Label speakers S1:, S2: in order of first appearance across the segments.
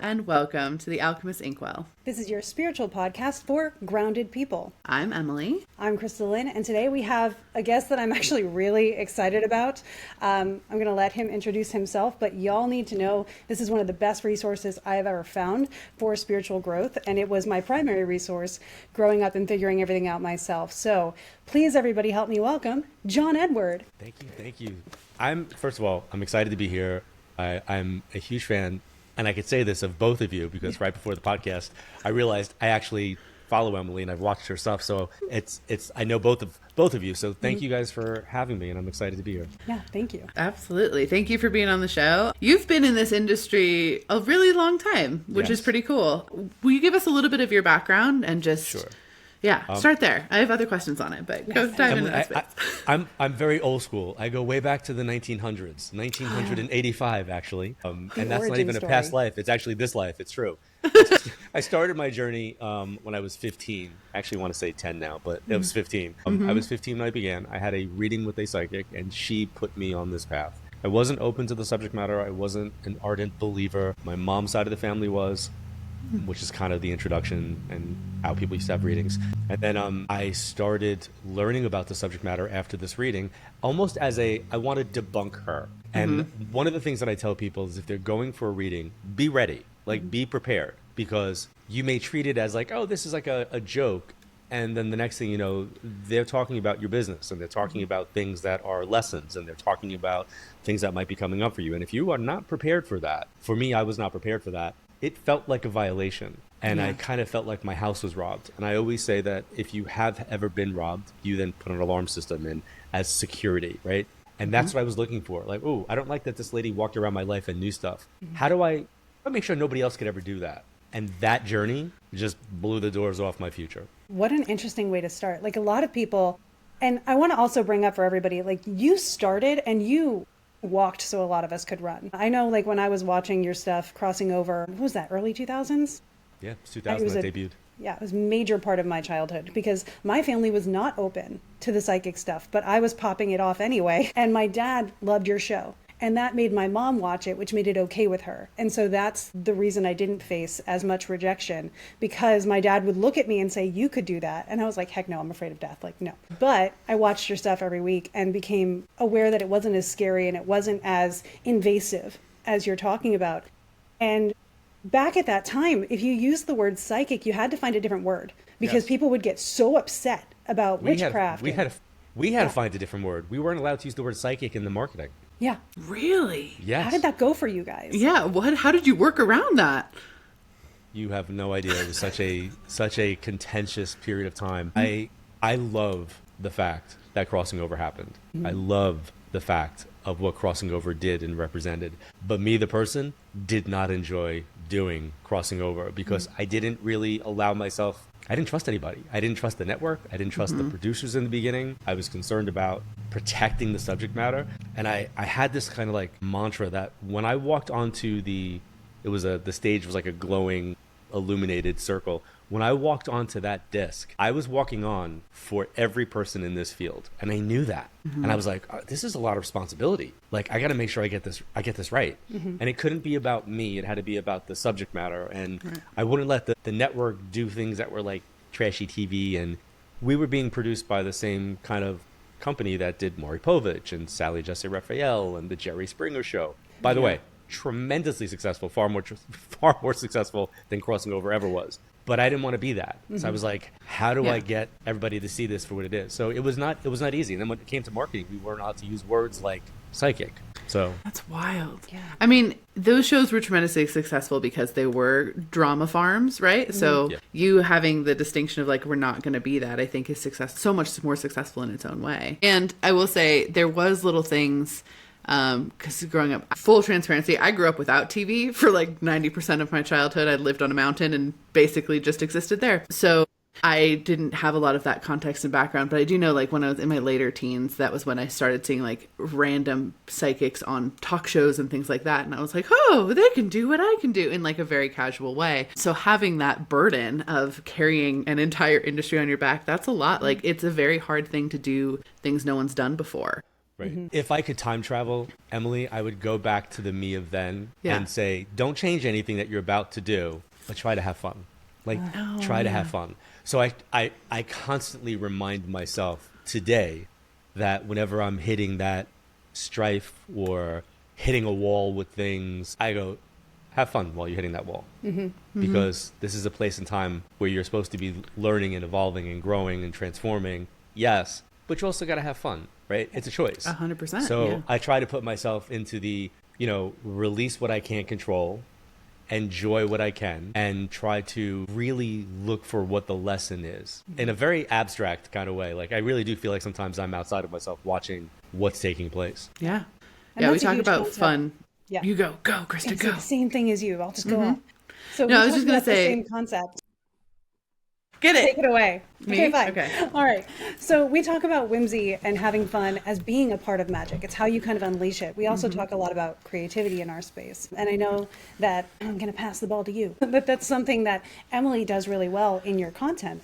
S1: and welcome to the Alchemist Inkwell.
S2: This is your spiritual podcast for grounded people.
S1: I'm Emily.
S2: I'm KristaLyn, and today we have a guest that I'm actually really excited about. I'm going to let him introduce himself, but y'all need to know this is one of the best resources I've ever found for spiritual growth, and it was my primary resource growing up and figuring everything out myself. So please, everybody, help me welcome John Edward.
S3: Thank you. First of all, I'm excited to be here. I'm a huge fan, and I could say this of both of you because right before the podcast, I realized I actually follow Emily and I've watched her stuff. So I know both of you. So thank you guys for having me, and I'm excited to be here.
S2: Yeah, thank you.
S1: Absolutely. Thank you for being on the show. You've been in this industry a really long time, which is pretty cool. Will you give us a little bit of your background and just...
S3: Sure.
S1: Yeah, start there. I have other questions on it, but go dive into that space.
S3: I'm very old school. I go way back to the 1900s, 1985 actually, and that's not even a past life. It's actually this life. It's true. I started my journey when I was 15. I actually want to say 10 now, but it was 15. I was 15 when I began. I had a reading with a psychic, and she put me on this path. I wasn't open to the subject matter. I wasn't an ardent believer. My mom's side of the family was, which is kind of the introduction and how people used to have readings. And then I started learning about the subject matter after this reading, almost as I want to debunk her. And one of the things that I tell people is if they're going for a reading, be ready, be prepared, because you may treat it as like, oh, this is like a joke. And then the next thing you know, they're talking about your business, and they're talking about things that are lessons, and they're talking about things that might be coming up for you. And if you are not prepared for that, for me, I was not prepared for that. It felt like a violation, and I kind of felt like my house was robbed. And I always say that if you have ever been robbed, you then put an alarm system in as security, right? And that's what I was looking for. Like, oh, I don't like that this lady walked around my life and knew stuff. How do I make sure nobody else could ever do that? And that journey just blew the doors off my future.
S2: What an interesting way to start. Like a lot of people, and I want to also bring up for everybody, like you started and you walked so a lot of us could run. I know like when I was watching your stuff crossing over, what was that, early 2000s?
S3: Yeah, it's 2000 that debuted.
S2: Yeah, it was a major part of my childhood because my family was not open to the psychic stuff, but I was popping it off anyway. And my dad loved your show. And that made my mom watch it, which made it okay with her. And so that's the reason I didn't face as much rejection, because my dad would look at me and say, you could do that. And I was like, heck no, I'm afraid of death. Like, no. But I watched your stuff every week and became aware that it wasn't as scary and it wasn't as invasive as you're talking about. And back at that time, if you used the word psychic, you had to find a different word because people would get so upset about witchcraft.
S3: We had to find a different word. We weren't allowed to use the word psychic in the marketing.
S2: Yeah.
S1: Really?
S3: Yes.
S2: How did that go for you guys?
S1: Yeah. How did you work around that?
S3: You have no idea. It was such a contentious period of time. I love the fact that crossing over happened. I love the fact of what crossing over did and represented. But me, the person, did not enjoy doing crossing over because I didn't really allow myself. I didn't trust anybody. I didn't trust the network. I didn't trust the producers in the beginning. I was concerned about protecting the subject matter. And I had this kind of like mantra that when I walked onto the stage was like a glowing, illuminated circle. When I walked onto that disc, I was walking on for every person in this field. And I knew that. And I was like, oh, this is a lot of responsibility. Like, I got to make sure I get this right. And it couldn't be about me. It had to be about the subject matter. And I wouldn't let the network do things that were like trashy TV. And we were being produced by the same kind of company that did Maury Povich and Sally Jesse Raphael and the Jerry Springer Show. By the way, tremendously successful, far more successful than Crossing Over ever was. But I didn't want to be that. So I was like, how do I get everybody to see this for what it is? So it was not easy. And then when it came to marketing, we weren't allowed to use words like psychic. So
S1: that's wild.
S2: Yeah.
S1: I mean, those shows were tremendously successful because they were drama farms, right? So you having the distinction of like, we're not going to be that, I think is so much more successful in its own way. And I will say there was little things, because growing up, full transparency, I grew up without TV for like 90% of my childhood. I lived on a mountain and basically just existed there. So I didn't have a lot of that context and background, but I do know like when I was in my later teens, that was when I started seeing like random psychics on talk shows and things like that. And I was like, oh, they can do what I can do in like a very casual way. So having that burden of carrying an entire industry on your back, that's a lot. Like it's a very hard thing to do things no one's done before.
S3: right? If I could time travel, Emily, I would go back to the me of then and say, don't change anything that you're about to do, but try to have fun. Like, try to have fun. So I constantly remind myself today that whenever I'm hitting that strife or hitting a wall with things, I go, have fun while you're hitting that wall. Because this is a place and time where you're supposed to be learning and evolving and growing and transforming. Yes, but you also got to have fun, right? It's a choice.
S1: 100%.
S3: So I try to put myself into the, release what I can't control, enjoy what I can, and try to really look for what the lesson is in a very abstract kind of way. Like, I really do feel like sometimes I'm outside of myself watching what's taking place.
S1: Yeah.
S2: And
S1: We talk about
S2: concept.
S1: fun.
S2: Yeah.
S1: You go, Krista,
S2: It's
S1: go.
S2: the same thing as you. I'll just go on. So
S1: No, I
S2: we
S1: was just
S2: talked
S1: gonna
S2: about the
S1: say-
S2: same concept.
S1: Get it.
S2: Take it away.
S1: Me?
S2: Okay, fine.
S1: Okay.
S2: All right. So we talk about whimsy and having fun as being a part of magic. It's how you kind of unleash it. We also talk a lot about creativity in our space. And I know that I'm going to pass the ball to you, but that's something that Emily does really well in your content,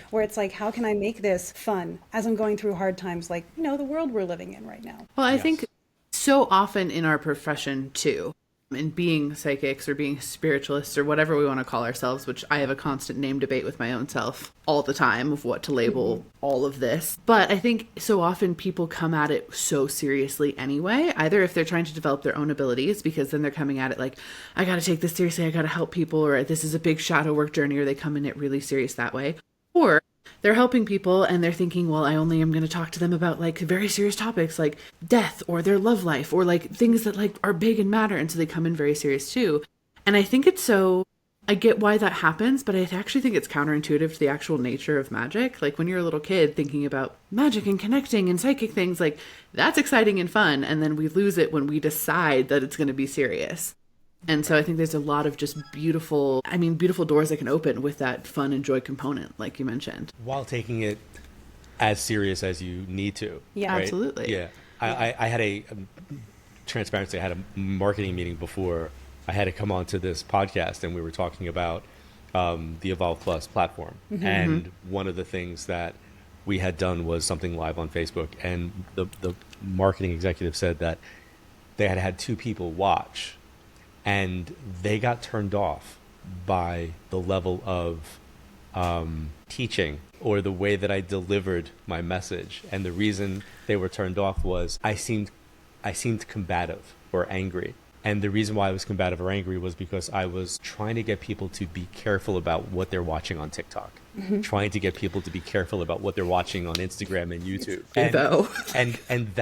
S2: where it's like, how can I make this fun as I'm going through hard times, like, the world we're living in right now?
S1: Well, I think so often in our profession too, in being psychics or being spiritualists or whatever we want to call ourselves, which I have a constant name debate with my own self all the time of what to label all of this. But I think so often people come at it so seriously anyway, either if they're trying to develop their own abilities, because then they're coming at it like, I got to take this seriously, I got to help people, or this is a big shadow work journey, or they come in it really serious that way. Or they're helping people and they're thinking, well, I only am going to talk to them about like very serious topics like death or their love life or like things that like are big and matter. And so they come in very serious too. And I think I get why that happens, but I actually think it's counterintuitive to the actual nature of magic. Like when you're a little kid thinking about magic and connecting and psychic things, like that's exciting and fun. And then we lose it when we decide that it's going to be serious. And so I think there's a lot of just beautiful doors that can open with that fun and joy component, like you mentioned.
S3: While taking it as serious as you need to.
S2: Yeah,
S3: right?
S1: Absolutely.
S3: Yeah. I had transparency, I had a marketing meeting before I had to come on to this podcast, and we were talking about the Evolve Plus platform. And one of the things that we had done was something live on Facebook, and the marketing executive said that they had 2 people watch, and they got turned off by the level of teaching or the way that I delivered my message. And the reason they were turned off was I seemed combative or angry. And the reason why I was combative or angry was because I was trying to get people to be careful about what they're watching on TikTok, trying to get people to be careful about what they're watching on Instagram and YouTube. And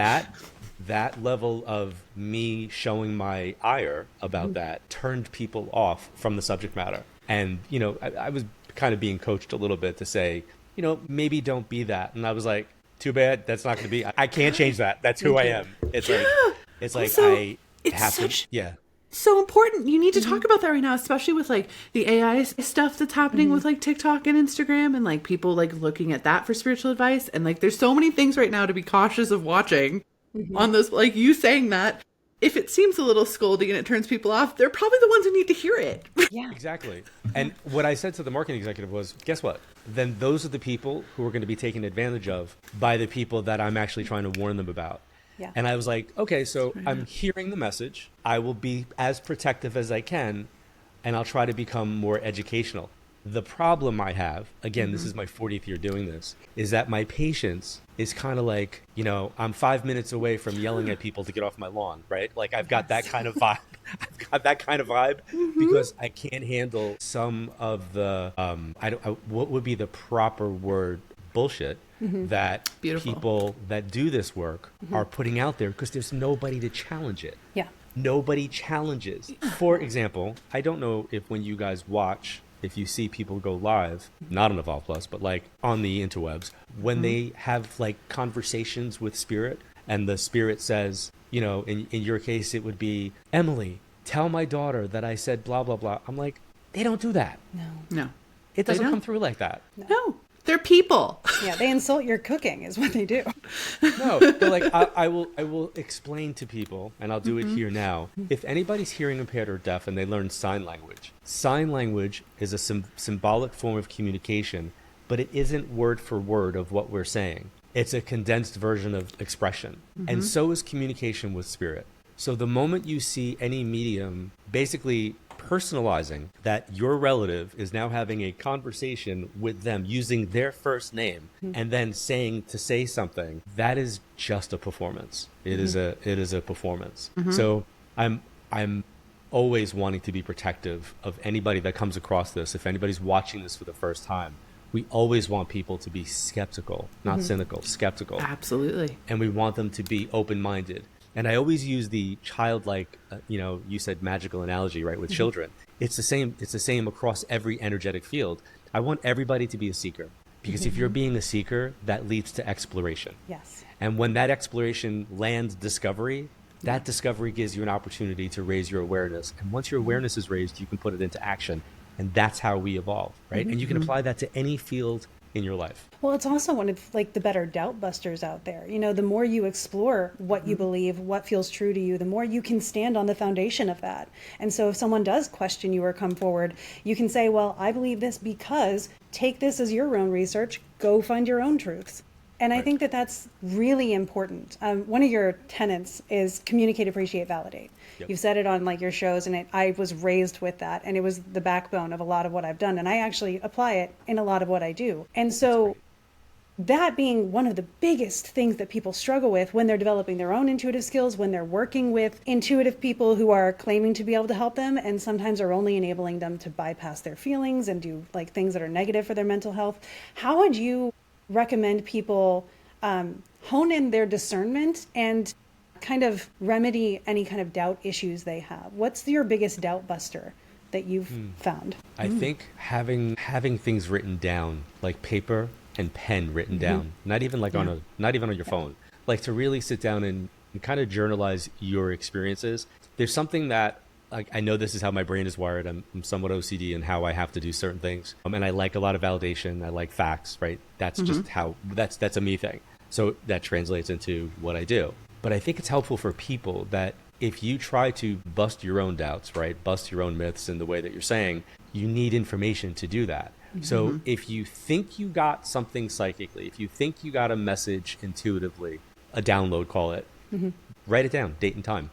S3: that level of me showing my ire about that turned people off from the subject matter. And, I was kind of being coached a little bit to say, maybe don't be that. And I was like, too bad. That's not going to be, I can't change that. That's who I am. It's like,
S1: Also,
S3: I have to. Yeah.
S1: So important. You need to talk about that right now, especially with like the AI stuff that's happening with like TikTok and Instagram and like people like looking at that for spiritual advice. And like, there's so many things right now to be cautious of watching on those, like you saying that. If it seems a little scolding and it turns people off, they're probably the ones who need to hear it.
S2: Yeah.
S3: Exactly. And what I said to the marketing executive was, guess what? Then those are the people who are going to be taken advantage of by the people that I'm actually trying to warn them about.
S2: Yeah.
S3: And I was like, okay, so I'm hearing the message. I will be as protective as I can, and I'll try to become more educational. The problem I have, again, this is my 40th year doing this, is that my patience is kind of like, I'm 5 minutes away from yelling at people to get off my lawn, right? Like I've got that kind of vibe. I've got that kind of vibe because I can't handle some of the, what would be the proper word, bullshit that people that do this work are putting out there because there's nobody to challenge it.
S2: Yeah.
S3: Nobody challenges. For example, I don't know if when you guys watch, if you see people go live, not on Evolve Plus, but like on the interwebs, when they have like conversations with spirit and the spirit says, in your case, it would be, Emily, tell my daughter that I said blah, blah, blah. I'm like, they don't do that.
S1: No.
S3: It doesn't come through like that.
S1: No. They're people.
S2: Yeah, they insult your cooking is what they do.
S3: No, but like I will explain to people, and I'll do it here now. If anybody's hearing impaired or deaf and they learn sign language is a symbolic form of communication, but it isn't word for word of what we're saying. It's a condensed version of expression. And so is communication with spirit. So the moment you see any medium basically personalizing that your relative is now having a conversation with them using their first name and then say something, that is just a performance. It is a performance. So I'm always wanting to be protective of anybody that comes across this. If anybody's watching this for the first time, we always want people to be skeptical, not cynical, skeptical.
S1: Absolutely.
S3: And we want them to be open-minded. And I always use the childlike, you said magical analogy, right, with children. It's the same across every energetic field. I want everybody to be a seeker, because if you're being a seeker, that leads to exploration.
S2: Yes.
S3: And when that exploration lands discovery, that discovery gives you an opportunity to raise your awareness. And once your awareness is raised, you can put it into action. And that's how we evolve, right? And you can apply that to any field in your life.
S2: Well, it's also one of like the better doubt busters out there. The more you explore what you believe, what feels true to you, the more you can stand on the foundation of that. And so if someone does question you or come forward, you can say, well, I believe this because, take this as your own research, go find your own truths. And I think that that's really important. One of your tenets is communicate, appreciate, validate. Yep. You've said it on like your shows, and I was raised with that, and it was the backbone of a lot of what I've done. And I actually apply it in a lot of what I do. And so that being one of the biggest things that people struggle with when they're developing their own intuitive skills, when they're working with intuitive people who are claiming to be able to help them, and sometimes are only enabling them to bypass their feelings and do like things that are negative for their mental health. How would you recommend people hone in their discernment and kind of remedy any kind of doubt issues they have? What's your biggest doubt buster that you've found?
S3: I think having things written down, like paper and pen written down, not even like on your phone, like to really sit down and kind of journalize your experiences. There's something that, like, I know this is how my brain is wired. I'm somewhat OCD in how I have to do certain things. And I like a lot of validation. I like facts, right? That's just how, that's a me thing. So that translates into what I do. But I think it's helpful for people that if you try to bust your own doubts, right? Bust your own myths in the way that you're saying, you need information to do that. So if you think you got something psychically, if you think you got a message intuitively, a download, call it, write it down, date and time.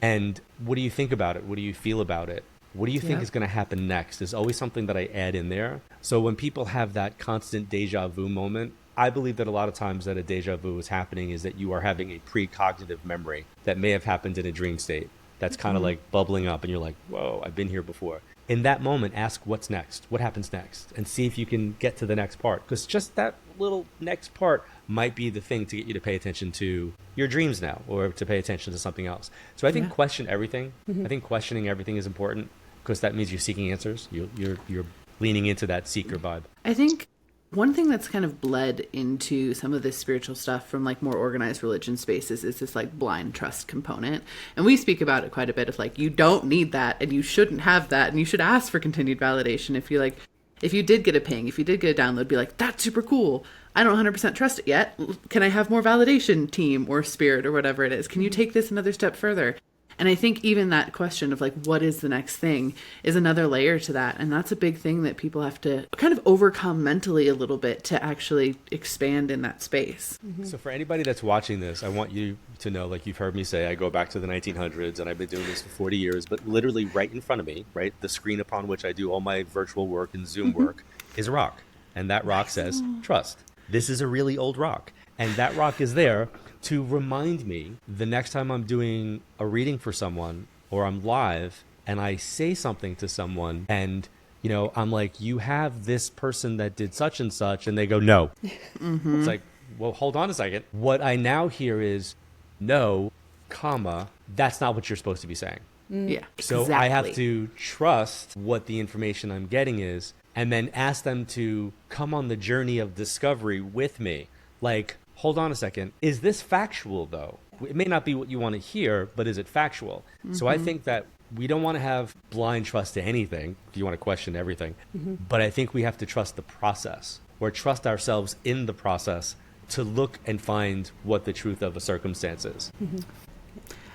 S3: And what do you think about it? What do you feel about it? What do you think is going to happen next? There's always something that I add in there. So when people have that constant deja vu moment, I believe that a lot of times that a deja vu is happening is that you are having a precognitive memory that may have happened in a dream state. That's kind of like bubbling up and you're like, whoa, I've been here before. In that moment, ask what's next, what happens next, and see if you can get to the next part. Because just that little next part might be the thing to get you to pay attention to your dreams now, or to pay attention to something else. So I think question everything. I think questioning everything is important, because that means you're seeking answers. You're leaning into that seeker vibe.
S1: I think one thing that's kind of bled into some of this spiritual stuff from like more organized religion spaces is this like blind trust component. And we speak about it quite a bit of like, you don't need that and you shouldn't have that. And you should ask for continued validation. If you did get a ping, if you did get a download, be like, that's super cool. I don't 100% trust it yet. Can I have more validation, team or spirit or whatever it is? Can you take this another step further? And I think even that question of like, what is the next thing is another layer to that. And that's a big thing that people have to kind of overcome mentally a little bit to actually expand in that space.
S3: So for anybody that's watching this, I want you to know, like you've heard me say, I go back to the 1900s and I've been doing this for 40 years, but literally right in front of me, right, the screen upon which I do all my virtual work and Zoom work is a rock. And that rock says, trust. This is a really old rock. And that rock is there to remind me the next time I'm doing a reading for someone or I'm live and I say something to someone and, you know, I'm like, you have this person that did such and such, and they go, no. It's like, well, hold on a second. What I now hear is no, comma, that's not what you're supposed to be saying.
S1: Yeah.
S3: So
S1: exactly.
S3: I have to trust what the information I'm getting is, and then ask them to come on the journey of discovery with me. Like, hold on a second. Is this factual, though? It may not be what you want to hear, but is it factual? So I think that we don't want to have blind trust to anything. If you want to question everything. But I think we have to trust the process, or trust ourselves in the process to look and find what the truth of a circumstance is.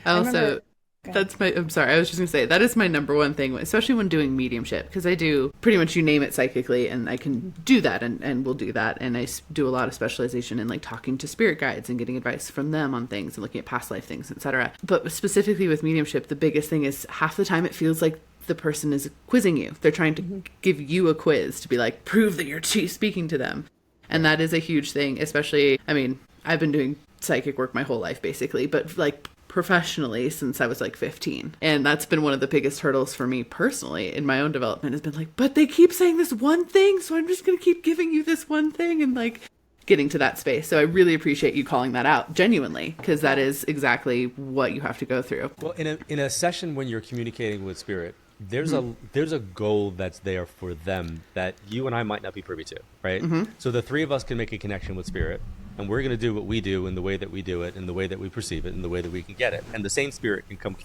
S1: Also, I'm sorry, I was just gonna say, that is my number one thing, especially when doing mediumship, because I do pretty much you name it psychically, and I can do that, and will do that. And I do a lot of specialization in like talking to spirit guides and getting advice from them on things and looking at past life things, etc. But specifically with mediumship, the biggest thing is half the time it feels like the person is quizzing you. They're trying to give you a quiz to be like, prove that you're speaking to them. And that is a huge thing, especially, I mean, I've been doing psychic work my whole life basically, but like professionally since I was like 15. And that's been one of the biggest hurdles for me personally in my own development, has been like, but they keep saying this one thing, so I'm just going to keep giving you this one thing, and like getting to that space. So I really appreciate you calling that out genuinely, because that is exactly what you have to go through.
S3: Well, in a session when you're communicating with spirit, there's a goal that's there for them that you and I might not be privy to, right? So the three of us can make a connection with spirit, and we're going to do what we do in the way that we do it, in the way that we perceive it, in the way that we can get it. And the same spirit can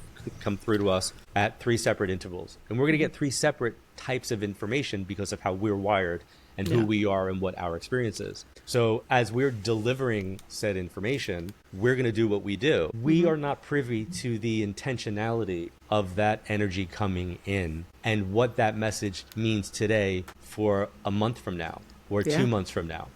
S3: come through to us at three separate intervals. And we're going to get three separate types of information because of how we're wired and who we are and what our experience is. So as we're delivering said information, we're going to do what we do. We are not privy to the intentionality of that energy coming in and what that message means today for a month from now or 2 months from now.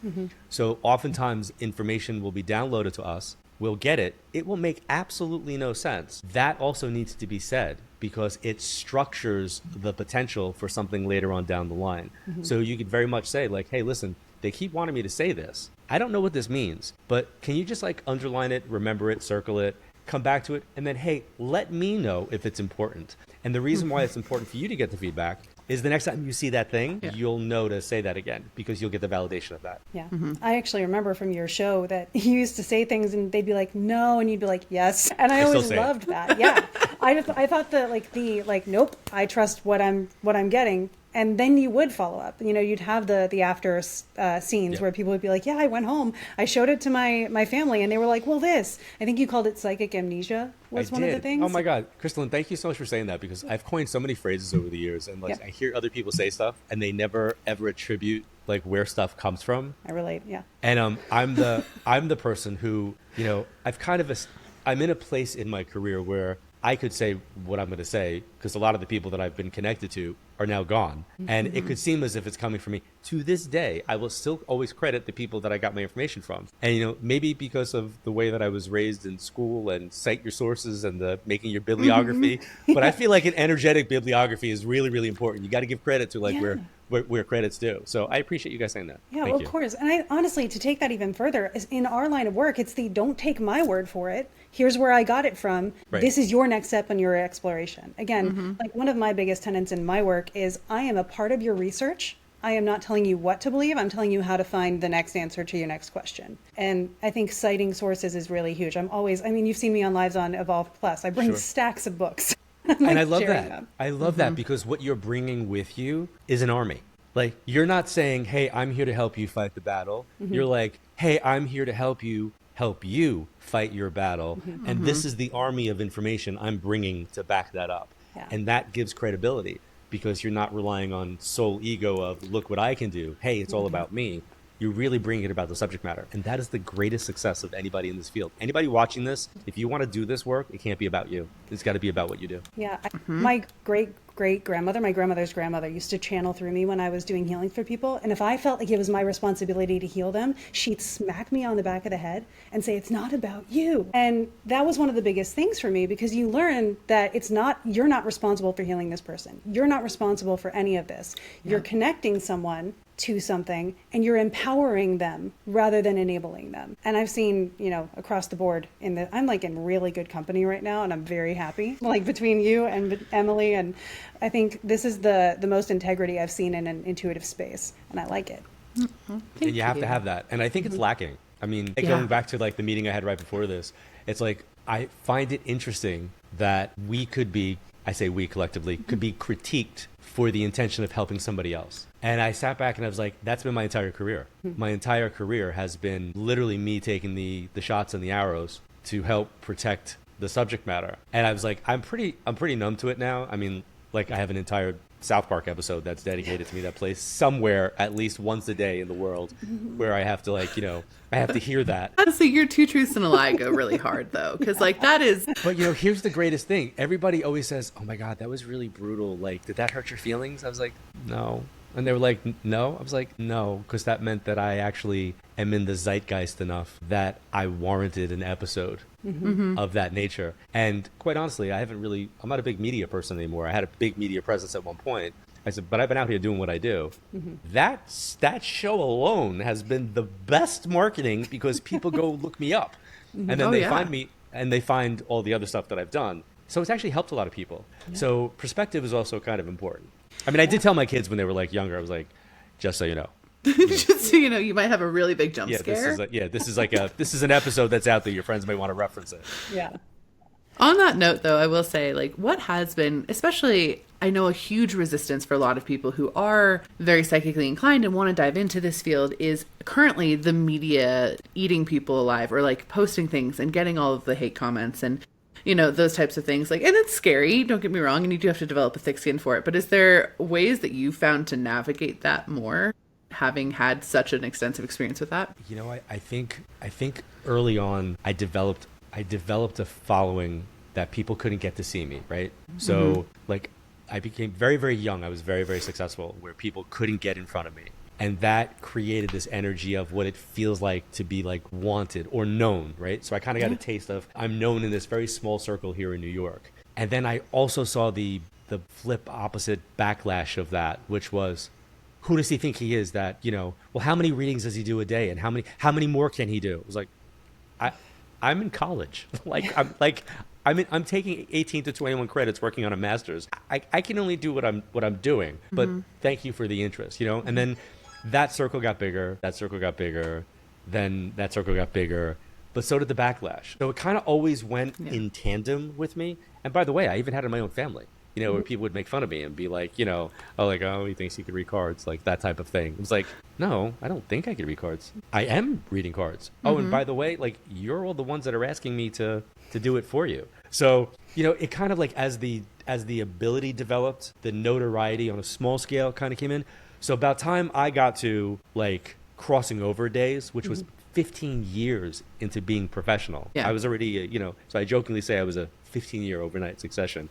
S3: So oftentimes information will be downloaded to us. We'll get it. It will make absolutely no sense. That also needs to be said because it structures the potential for something later on down the line. So you could very much say like, hey, listen, they keep wanting me to say this. I don't know what this means, but can you just like underline it, remember it, circle it, come back to it, and then, hey, let me know if it's important. And the reason why it's important for you to get the feedback is the next time you see that thing, you'll know to say that again because you'll get the validation of that.
S2: Yeah. I actually remember from your show that you used to say things and they'd be like, no, and you'd be like, yes. And I always loved that. Yeah. I thought that nope, I trust what I'm getting. And then you would follow up. You know, you'd have the after scenes where people would be like, yeah, I went home. I showed it to my family. And they were like, well, this. I think you called it psychic amnesia was one of the things.
S3: Oh, my God. KristaLyn, thank you so much for saying that because I've coined so many phrases over the years. And like I hear other people say stuff and they never, ever attribute like where stuff comes from.
S2: I relate, yeah.
S3: And I'm the person who, you know, I'm in a place in my career where I could say what I'm going to say because a lot of the people that I've been connected to are now gone. And it could seem as if it's coming from me. To this day, I will still always credit the people that I got my information from. And, you know, maybe because of the way that I was raised in school and cite your sources and the making your bibliography. But I feel like an energetic bibliography is really, really important. You got to give credit to like where credit's due. So I appreciate you guys saying that.
S2: Yeah, well, of course. And I honestly, to take that even further, in our line of work, it's don't take my word for it. Here's where I got it from. Right. This is your next step in your exploration. Again, like one of my biggest tenets in my work is I am a part of your research. I am not telling you what to believe. I'm telling you how to find the next answer to your next question. And I think citing sources is really huge. You've seen me on lives on Evolve Plus. I bring stacks of books.
S3: And I love that. I love that because what you're bringing with you is an army. Like, you're not saying, hey, I'm here to help you fight the battle. You're like, hey, I'm here to help you fight your battle. And this is the army of information I'm bringing to back that up. Yeah. And that gives credibility because you're not relying on soul ego of, look what I can do. Hey, it's all about me. You're really bringing it about the subject matter. And that is the greatest success of anybody in this field. Anybody watching this, if you want to do this work, it can't be about you. It's got to be about what you do.
S2: Yeah. My great-great-grandmother, my grandmother's grandmother, used to channel through me when I was doing healing for people. And if I felt like it was my responsibility to heal them, she'd smack me on the back of the head and say, it's not about you. And that was one of the biggest things for me because you learn that you're not responsible for healing this person. You're not responsible for any of this. Yeah. You're connecting someone to something and you're empowering them rather than enabling them. And I've seen, across the board I'm like in really good company right now and I'm very happy, like between you and Emily. And I think this is the most integrity I've seen in an intuitive space and I like it.
S3: And you have to have that. And I think it's lacking. I mean, going back to like the meeting I had right before this, it's like, I find it interesting that we could be, I say we collectively, could be critiqued for the intention of helping somebody else. And I sat back and I was like, that's been my entire career. My entire career has been literally me taking the shots and the arrows to help protect the subject matter. And I was like, I'm pretty numb to it now. I mean, like I have an entire South Park episode that's dedicated to me that plays somewhere at least once a day in the world, where I have to I have to hear that.
S1: So your two truths and a lie go really hard though, because that is.
S3: But here's the greatest thing. Everybody always says, "Oh my God, that was really brutal. Like, did that hurt your feelings?" I was like, "No." And they were like, "No." I was like, "No," because that meant that I actually am in the zeitgeist enough that I warranted an episode of that nature. And quite honestly, I'm not a big media person anymore. I had a big media presence at one point. I said, but I've been out here doing what I do. That show alone has been the best marketing because people go look me up. And then they find me and they find all the other stuff that I've done. So it's actually helped a lot of people. Yeah. So perspective is also kind of important. I mean, I did tell my kids when they were younger, I was like, just so you know.
S1: Just so you know, you might have a really big jump scare.
S3: This is an episode that's out there. Your friends may want to reference it.
S2: Yeah.
S1: On that note, though, I will say, what has been, especially, I know a huge resistance for a lot of people who are very psychically inclined and want to dive into this field is currently the media eating people alive or posting things and getting all of the hate comments and, those types of things. And it's scary, don't get me wrong, and you do have to develop a thick skin for it. But is there ways that you found to navigate that more, having had such an extensive experience with that?
S3: I think early on I developed a following that people couldn't get to see me, right? So I became very, very young. I was very, very successful where people couldn't get in front of me. And that created this energy of what it feels like to be wanted or known, right? So I kind of got a taste of, I'm known in this very small circle here in New York. And then I also saw the flip opposite backlash of that, which was, who does he think he is that, well, how many readings does he do a day? And how many more can he do? It was I'm in college. I'm taking 18 to 21 credits working on a master's. I can only do what I'm doing, but thank you for the interest, And then that circle got bigger, then that circle got bigger, but so did the backlash. So it kind of always went in tandem with me. And by the way, I even had it in my own family, where people would make fun of me and be like, oh, he thinks he could read cards, that type of thing. It was no, I don't think I could read cards. I am reading cards. Oh, and by the way, you're all the ones that are asking me to do it for you. So, it kind of as the ability developed, the notoriety on a small scale kind of came in. So about time I got to crossing over days, which was 15 years into being professional. Yeah. I was already, so I jokingly say I was a 15-year overnight succession.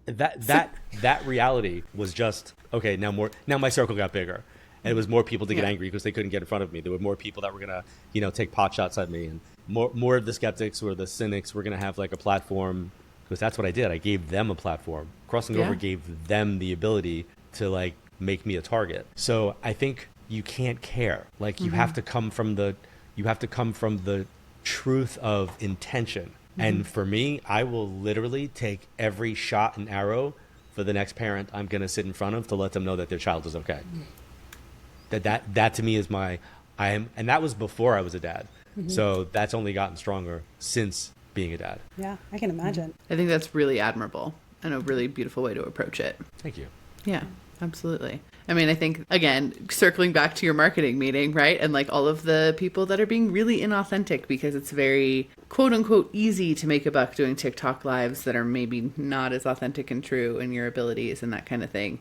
S3: That reality was just, okay, now my circle got bigger. And it was more people to get angry because they couldn't get in front of me. There were more people that were going to, take pot shots at me. And more of the skeptics or the cynics were going to have a platform, because that's what I did. I gave them a platform. Crossing over gave them the ability to make me a target. So I think you can't care. You have to come from the truth of intention. And for me, I will literally take every shot and arrow for the next parent I'm going to sit in front of to let them know that their child is okay. That to me is and that was before I was a dad. So that's only gotten stronger since being a dad.
S2: Yeah, I can imagine.
S1: I think that's really admirable and a really beautiful way to approach it.
S3: Thank you.
S1: Yeah, absolutely. I mean, I think, again, circling back to your marketing meeting, right? And all of the people that are being really inauthentic because it's very quote unquote easy to make a buck doing TikTok lives that are maybe not as authentic and true in your abilities and that kind of thing.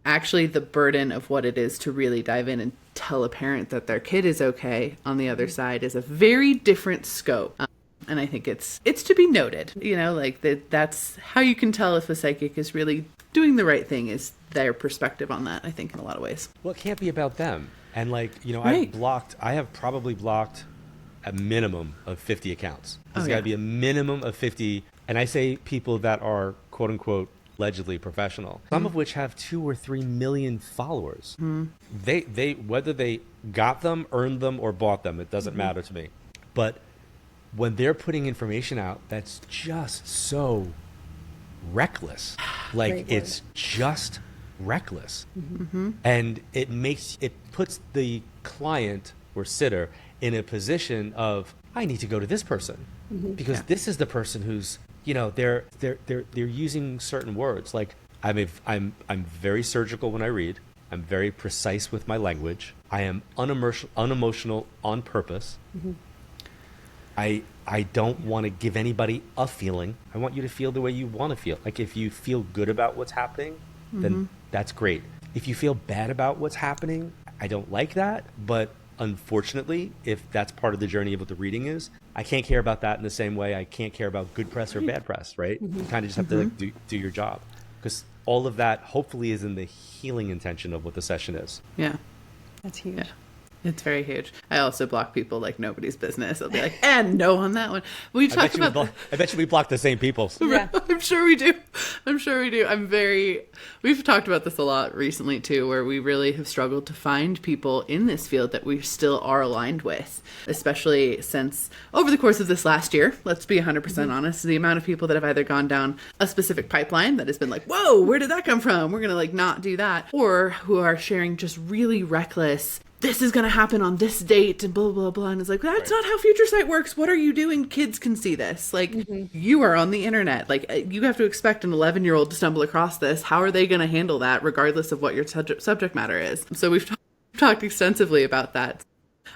S1: Actually, the burden of what it is to really dive in and tell a parent that their kid is okay on the other side is a very different scope. And I think it's to be noted, that's how you can tell if a psychic is really doing the right thing, is their perspective on that, I think, in a lot of ways.
S3: Well, it can't be about them. And right. I have probably blocked a minimum of 50 accounts. There's got to be a minimum of 50. And I say people that are quote unquote allegedly professional, some of which have 2 or 3 million followers. They whether they got them, earned them, or bought them, it doesn't matter to me. But when they're putting information out that's just so reckless, it's just reckless. And it puts the client or sitter in a position of, I need to go to this person because this is the person who's, they're using certain words. I'm very surgical when I read. I'm very precise with my language. I am unemotional on purpose. I don't want to give anybody a feeling. I want you to feel the way you want to feel. If you feel good about what's happening, then that's great. If you feel bad about what's happening, I don't like that. But unfortunately, if that's part of the journey of what the reading is, I can't care about that in the same way I can't care about good press or bad press, right? You kind of just have to like, do your job. Because all of that hopefully is in the healing intention of what the session is.
S1: Yeah.
S2: That's huge.
S1: Yeah. It's very huge. I also block people like nobody's business. I'll be like, and no on that one. We talked about.
S3: I bet you we block the same people.
S2: Yeah.
S1: I'm sure we do. We've talked about this a lot recently too, where we really have struggled to find people in this field that we still are aligned with, especially since over the course of this last year, let's be 100% honest, the amount of people that have either gone down a specific pipeline that has been like, whoa, where did that come from? We're going to like not do that. Or who are sharing just really reckless, this is going to happen on this date and blah, blah, blah. And it's like, that's not how Future Sight works. What are you doing? Kids can see this. Like, you are on the internet. Like, you have to expect an 11-year-old to stumble across this. How are they going to handle that regardless of what your subject matter is? So we've talked extensively about that.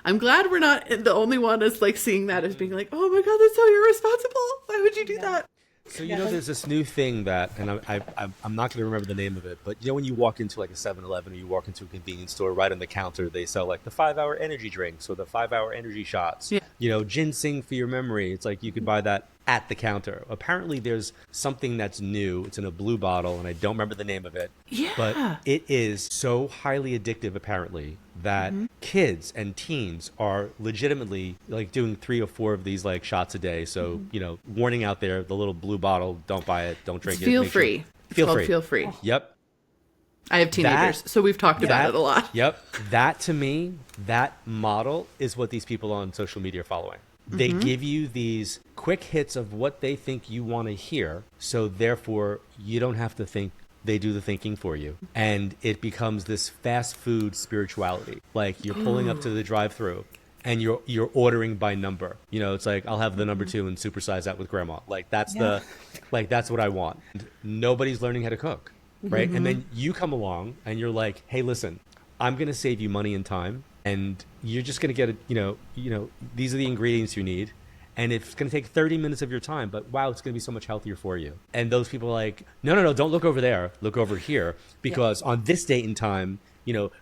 S1: I'm glad we're not the only one that's like seeing that as being like, oh my God, that's so irresponsible. Why would you do that?
S3: So, there's this new thing that, and I'm not going to remember the name of it, but when you walk into like a 7-Eleven or you walk into a convenience store, right on the counter, they sell like the 5-hour energy drinks or the 5-hour energy shots, ginseng for your memory. It's like you could buy that at the counter. Apparently there's something that's new. It's in a blue bottle and I don't remember the name of it.
S1: Yeah.
S3: But it is so highly addictive apparently that kids and teens are legitimately like doing 3 or 4 of these like shots a day. So, warning out there, the little blue bottle, don't buy it, don't drink it.
S1: Feel free. Feel free.
S3: Yep.
S1: I have teenagers, so we've talked about it a lot.
S3: Yep. That to me, that model is what these people on social media are following. They give you these quick hits of what they think you want to hear. So therefore, you don't have to think. They do the thinking for you. And it becomes this fast food spirituality. Like you're pulling up to the drive-thru and you're ordering by number. It's like, I'll have the number 2 and supersize that with grandma. Like that's that's what I want. And nobody's learning how to cook, right? And then you come along and you're like, hey, listen, I'm going to save you money and time. And you're just going to get these are the ingredients you need. And it's going to take 30 minutes of your time, but wow, it's going to be so much healthier for you. And those people are like, no, don't look over there. Look over here. Because on this date and time,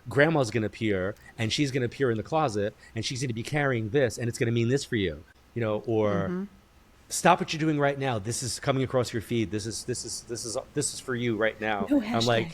S3: grandma's going to appear and she's going to appear in the closet and she's going to be carrying this and it's going to mean this for you, or stop what you're doing right now. This is coming across your feed. This is for you right now.
S2: No hashtags.
S3: I'm like,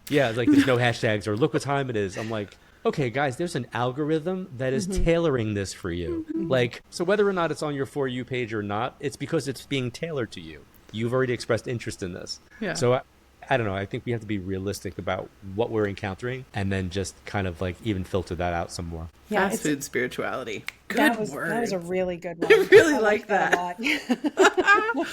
S3: it's like there's no hashtags or look what time it is. I'm like, okay, guys, there's an algorithm that is tailoring this for you. Like, so whether or not it's on your For You page or not, it's because it's being tailored to you. You've already expressed interest in this. Yeah. So I don't know. I think we have to be realistic about what we're encountering and then just kind of like even filter that out some more.
S1: Yeah, fast food spirituality. Good word.
S2: That was a really good one.
S1: I really like that.
S2: A lot.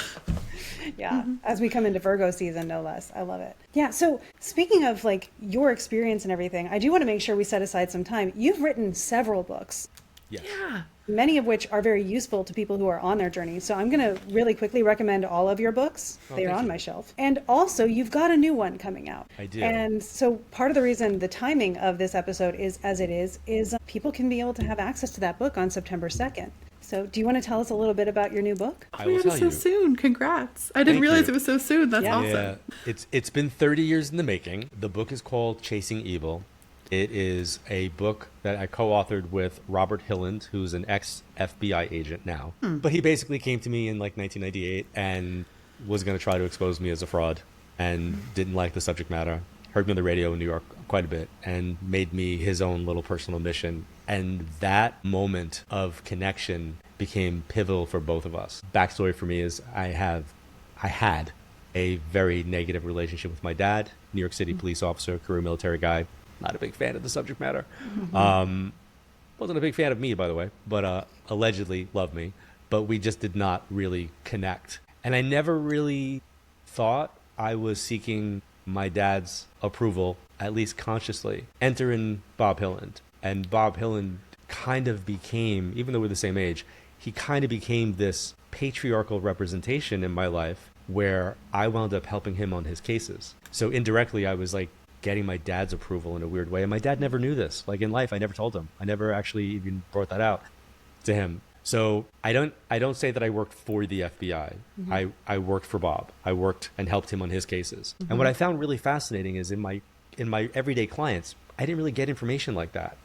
S2: Yeah, as we come into Virgo season, no less. I love it. Yeah, so speaking of like your experience and everything, I do want to make sure we set aside some time. You've written several books.
S3: Yes.
S1: Yeah.
S2: Many of which are very useful to people who are on their journey. So I'm going to really quickly recommend all of your books. They are on my shelf. And also, you've got a new one coming out.
S3: I do.
S2: And so part of the reason the timing of this episode is as it is people can be able to have access to that book on September 2nd. So do you want to tell us a little bit about your new book?
S3: I will tell you.
S1: So soon. Congrats. I didn't realize it was so soon. That's awesome.
S3: Yeah. It's been 30 years in the making. The book is called Chasing Evil. It is a book that I co-authored with Robert Hilland, who's an ex-FBI agent now. But he basically came to me in like 1998 and was going to try to expose me as a fraud and didn't like the subject matter. Heard me on the radio in New York quite a bit and made me his own little personal mission. And that moment of connection became pivotal for both of us. Backstory for me is I had a very negative relationship with my dad, New York City police officer, career military guy. Not a big fan of the subject matter. Wasn't a big fan of me, by the way, but allegedly loved me. But we just did not really connect. And I never really thought I was seeking my dad's approval, at least consciously. Enter in Bob Hilland. And Bob Hilland kind of became, even though we're the same age, he kind of became this patriarchal representation in my life where I wound up helping him on his cases. So indirectly, I was like, getting my dad's approval in a weird way. And my dad never knew this. Like in life, I never told him. I never actually even brought that out to him. So I don't say that I worked for the FBI. I worked for Bob. I worked and helped him on his cases. And what I found really fascinating is in my everyday clients, I didn't really get information like that.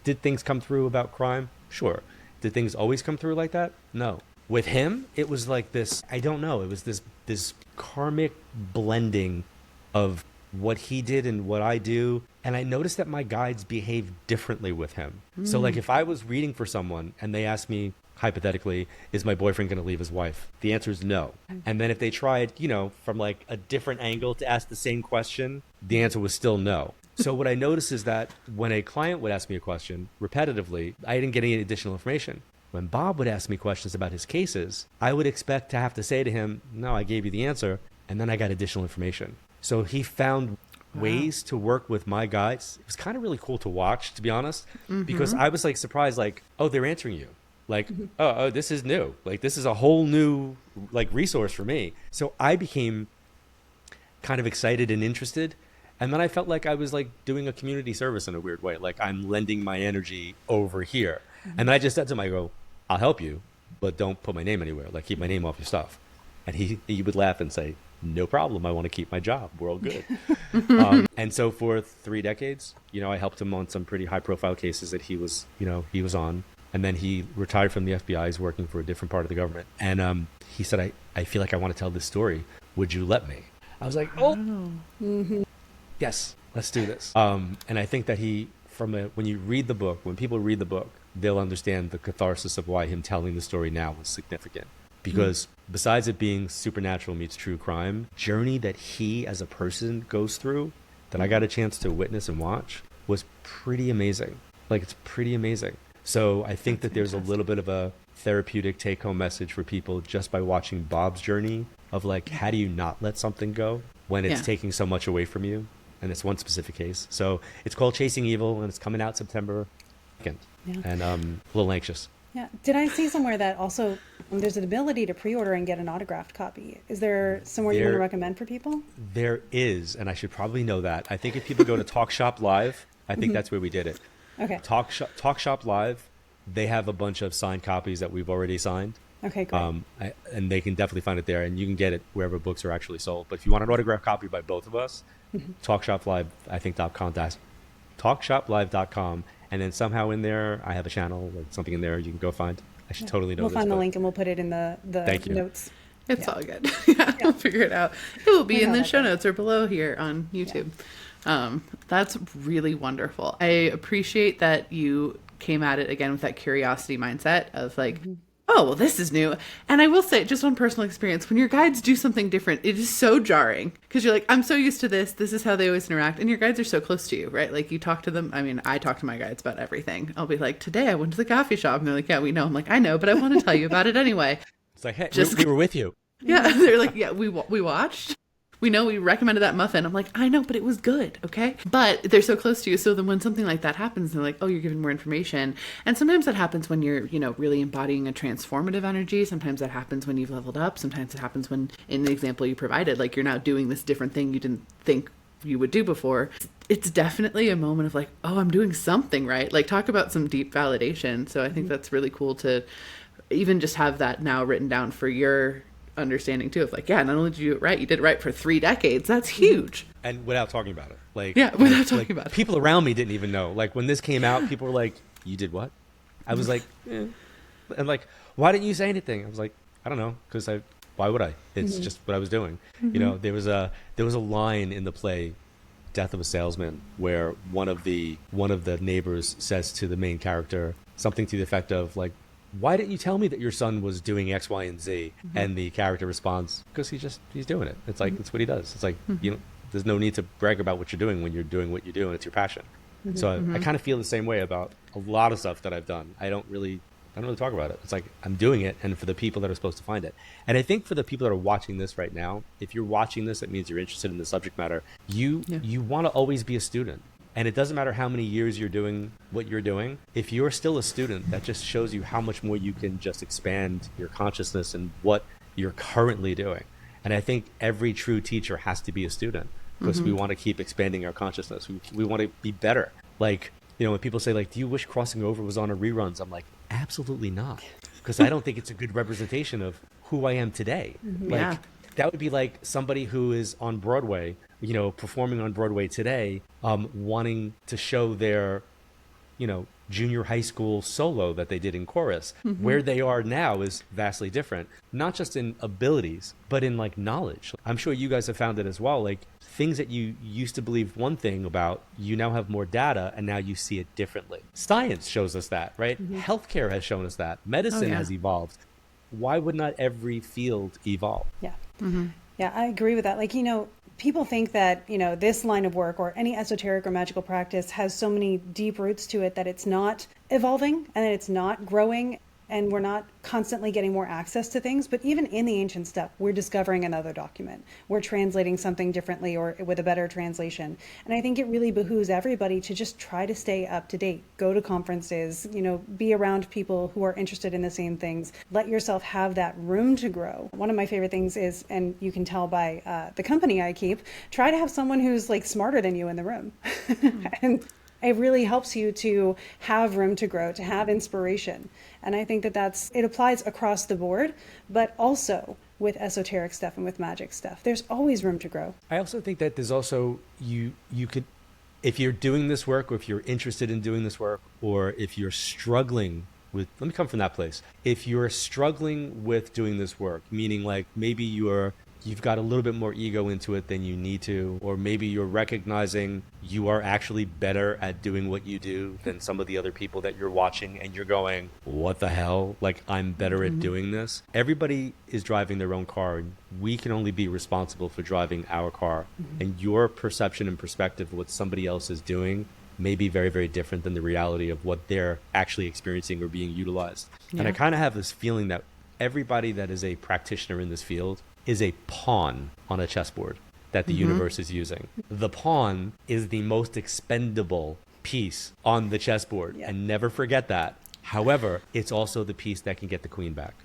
S3: Did things come through about crime? Sure. Did things always come through like that? No. With him, it was like this, I don't know, it was this karmic blending of what he did and what I do. And I noticed that my guides behave differently with him. So like if I was reading for someone and they asked me, hypothetically, is my boyfriend going to leave his wife? The answer is no. And then if they tried, from like a different angle to ask the same question, the answer was still no. So what I noticed is that when a client would ask me a question repetitively, I didn't get any additional information. When Bob would ask me questions about his cases, I would expect to have to say to him, no, I gave you the answer. And then I got additional information. So he found ways to work with my guides. It was kind of really cool to watch, to be honest, because I was like surprised, like, oh, they're answering you. Like, oh, this is new. Like, this is a whole new like resource for me. So I became kind of excited and interested. And then I felt like I was like doing a community service in a weird way. Like I'm lending my energy over here. And then I just said to him, I go, I'll help you, but don't put my name anywhere. Like keep my name off your stuff. And he would laugh and say, no problem. I want to keep my job. We're all good. And so for 3 decades, I helped him on some pretty high profile cases that he was on. And then he retired from the FBI. He's working for a different part of the government. And he said, I feel like I want to tell this story. Would you let me? I was like, oh, yes, let's do this. And I think that when you read the book, when people read the book, they'll understand the catharsis of why him telling the story now was significant. Because besides it being supernatural meets true crime, journey that he as a person goes through that I got a chance to witness and watch was pretty amazing. Like it's pretty amazing. So I think that there's a little bit of a therapeutic take-home message for people just by watching Bob's journey of like, how do you not let something go when it's taking so much away from you? And it's one specific case. So it's called Chasing Evil and it's coming out September 2nd. Yeah. And a little anxious.
S2: Yeah. Did I see somewhere that also there's an ability to pre-order and get an autographed copy? Is there somewhere you want to recommend for people?
S3: There is, and I should probably know that. I think if people go to Talk Shop Live, I think that's where we did it. Okay. Talk Shop Live, they have a bunch of signed copies that we've already signed.
S2: Okay, great.
S3: And they can definitely find it there, and you can get it wherever books are actually sold. But if you want an autographed copy by both of us, TalkShopLive, I think TalkShopLive.com. And then somehow in there, I have a channel or something in there you can go find. I should totally know
S2: this. We'll find the link and we'll put it in the notes.
S1: It's all good. We'll figure it out. It will be in the show notes or below here on YouTube. That's really wonderful. I appreciate that you came at it again with that curiosity mindset of like, oh, well, this is new. And I will say, just on personal experience, when your guides do something different, it is so jarring because you're like, I'm so used to this. This is how they always interact. And your guides are so close to you, right? Like you talk to them. I mean, I talk to my guides about everything. I'll be like, today I went to the coffee shop. And they're like, yeah, we know. I'm like, I know, but I want to tell you about it anyway.
S3: It's like, hey, we were with you.
S1: Yeah. They're like, yeah, we watched. We know we recommended that muffin. I'm like, I know, but it was good. Okay. But they're so close to you. So then when something like that happens, they're like, oh, you're giving more information. And sometimes that happens when you're, really embodying a transformative energy. Sometimes that happens when you've leveled up. Sometimes it happens when, in the example you provided, like you're now doing this different thing you didn't think you would do before. It's definitely a moment of like, oh, I'm doing something right. Like talk about some deep validation. So I think that's really cool to even just have that now written down for your understanding too of like, yeah, not only did you do it right, you did it right for 3 decades. That's huge.
S3: And without talking about it. Like,
S1: without talking about it.
S3: People around me didn't even know. Like when this came out, people were like, you did what? I was like, and like, why didn't you say anything? I was like, I don't know. Cause why would I? It's just what I was doing. There was a line in the play, Death of a Salesman, where one of the neighbors says to the main character something to the effect of like, why didn't you tell me that your son was doing X, Y, and Z? And the character responds, because he's doing it. It's like, it's what he does. It's like, there's no need to brag about what you're doing when you're doing what you do and it's your passion. So I kind of feel the same way about a lot of stuff that I've done. I don't really talk about it. It's like, I'm doing it. And for the people that are supposed to find it. And I think for the people that are watching this right now, if you're watching this, it means you're interested in the subject matter. You want to always be a student. And it doesn't matter how many years you're doing what you're doing. If you're still a student, that just shows you how much more you can just expand your consciousness and what you're currently doing. And I think every true teacher has to be a student because we want to keep expanding our consciousness. We want to be better. Like, when people say like, do you wish Crossing Over was on a reruns? I'm like, absolutely not. because I don't think it's a good representation of who I am today. Like,
S1: Yeah.
S3: that would be like somebody who is on Broadway, you know, performing on Broadway today, wanting to show their, you know, junior high school solo that they did in chorus. Where they are now is vastly different, not just in abilities, but in like knowledge. I'm sure you guys have found it as well. Like, things that you used to believe one thing about, you now have more data and now you see it differently. Science shows us that, right? Healthcare has shown us that. Medicine has evolved. Why would not every field evolve?
S2: Yeah. Yeah, I agree with that. Like, you know, people think that, you know, this line of work or any esoteric or magical practice has so many deep roots to it that it's not evolving and that it's not growing and we're not constantly getting more access to things. But even in the ancient stuff, we're discovering another document. We're translating something differently or with a better translation. And I think it really behooves everybody to just try to stay up to date, go to conferences, you know, be around people who are interested in the same things. Let yourself have that room to grow. One of my favorite things is, and you can tell by the company I keep, try to have someone who's like smarter than you in the room. And it really helps you to have room to grow, to have inspiration. And I think that it applies across the board, but also with esoteric stuff and with magic stuff. There's always room to grow.
S3: I also think that there's also, you could, if you're doing this work, or if you're interested in doing this work, or if you're struggling with, let me come from that place. If you're struggling with doing this work, meaning like maybe you've got a little bit more ego into it than you need to, or maybe you're recognizing you are actually better at doing what you do than some of the other people that you're watching, and you're going, what the hell? Like, I'm better at doing this. Everybody is driving their own car, and we can only be responsible for driving our car. And your perception and perspective of what somebody else is doing may be very, very different than the reality of what they're actually experiencing or being utilized. And I kind of have this feeling that everybody that is a practitioner in this field is a pawn on a chessboard that the universe is using. The pawn is the most expendable piece on the chessboard, and never forget that. However, it's also the piece that can get the queen back.